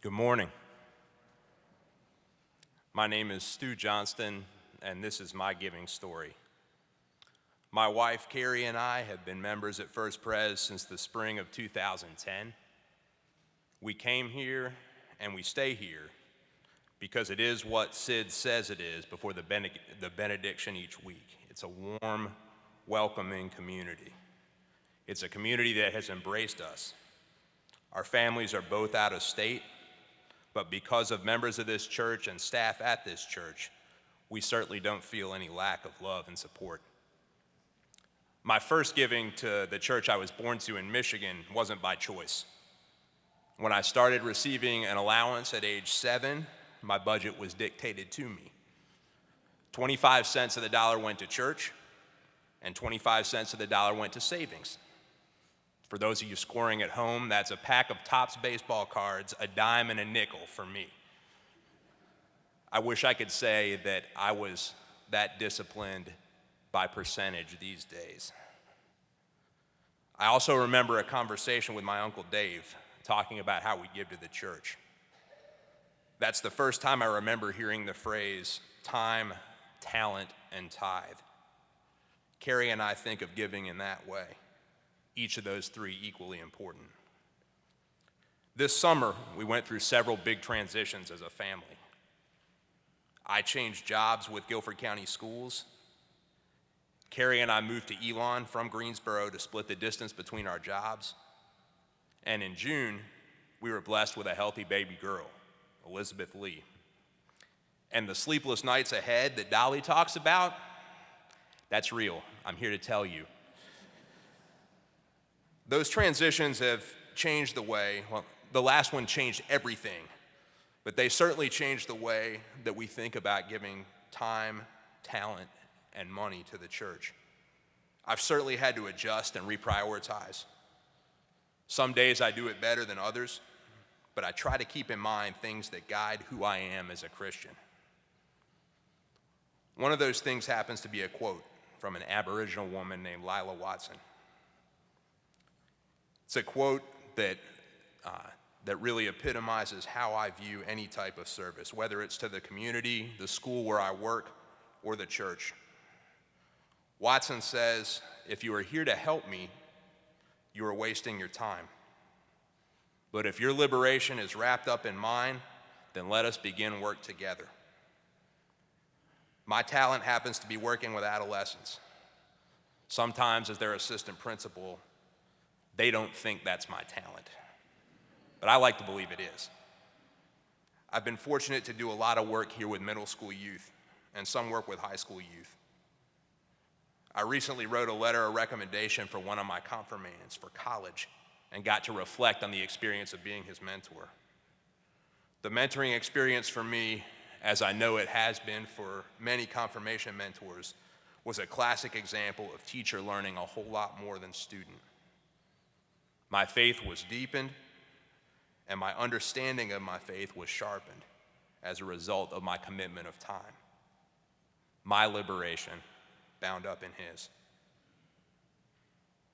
Good morning. My name is Stu Johnston, and this is my giving story. My wife, Carrie, and I have been members at First Pres since the spring of 2010. We came here and we stay here because it is what Sid says it is before the benediction each week. It's a warm, welcoming community. It's a community that has embraced us. Our families are both out of state, but because of members of this church and staff at this church, we certainly don't feel any lack of love and support. My first giving to the church I was born to in Michigan wasn't by choice. When I started receiving an allowance at age 7, my budget was dictated to me. 25 cents of the dollar went to church, and 25 cents of the dollar went to savings. For those of you scoring at home, that's a pack of Topps baseball cards, a dime and a nickel for me. I wish I could say that I was that disciplined by percentage these days. I also remember a conversation with my Uncle Dave talking about how we give to the church. That's the first time I remember hearing the phrase time, talent, and tithe. Carrie and I think of giving in that way. Each of those three equally important. This summer, we went through several big transitions as a family. I changed jobs with Guilford County Schools. Carrie and I moved to Elon from Greensboro to split the distance between our jobs. And in June, we were blessed with a healthy baby girl, Elizabeth Lee. And the sleepless nights ahead that Dolly talks about, that's real. I'm here to tell you. Those transitions have changed the way, well, the last one changed everything, but they certainly changed the way that we think about giving time, talent, and money to the church. I've certainly had to adjust and reprioritize. Some days I do it better than others, but I try to keep in mind things that guide who I am as a Christian. One of those things happens to be a quote from an Aboriginal woman named Lila Watson. It's a quote that really epitomizes how I view any type of service, whether it's to the community, the school where I work, or the church. Watson says, "If you are here to help me, you are wasting your time. But if your liberation is wrapped up in mine, then let us begin work together." My talent happens to be working with adolescents. Sometimes as their assistant principal, they don't think that's my talent, but I like to believe it is. I've been fortunate to do a lot of work here with middle school youth and some work with high school youth. I recently wrote a letter of recommendation for one of my confirmands for college and got to reflect on the experience of being his mentor. The mentoring experience for me, as I know it has been for many confirmation mentors, was a classic example of teacher learning a whole lot more than student. My faith was deepened, and my understanding of my faith was sharpened as a result of my commitment of time. My liberation bound up in his.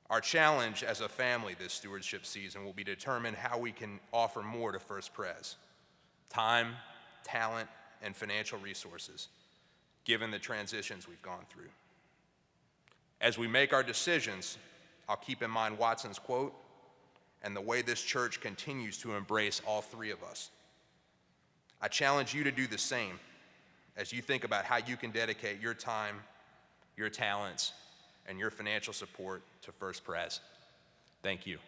Our challenge as a family this stewardship season will be to determine how we can offer more to First Pres: time, talent, and financial resources, given the transitions we've gone through. As we make our decisions, I'll keep in mind Watson's quote and the way this church continues to embrace all three of us. I challenge you to do the same as you think about how you can dedicate your time, your talents, and your financial support to First Pres. Thank you.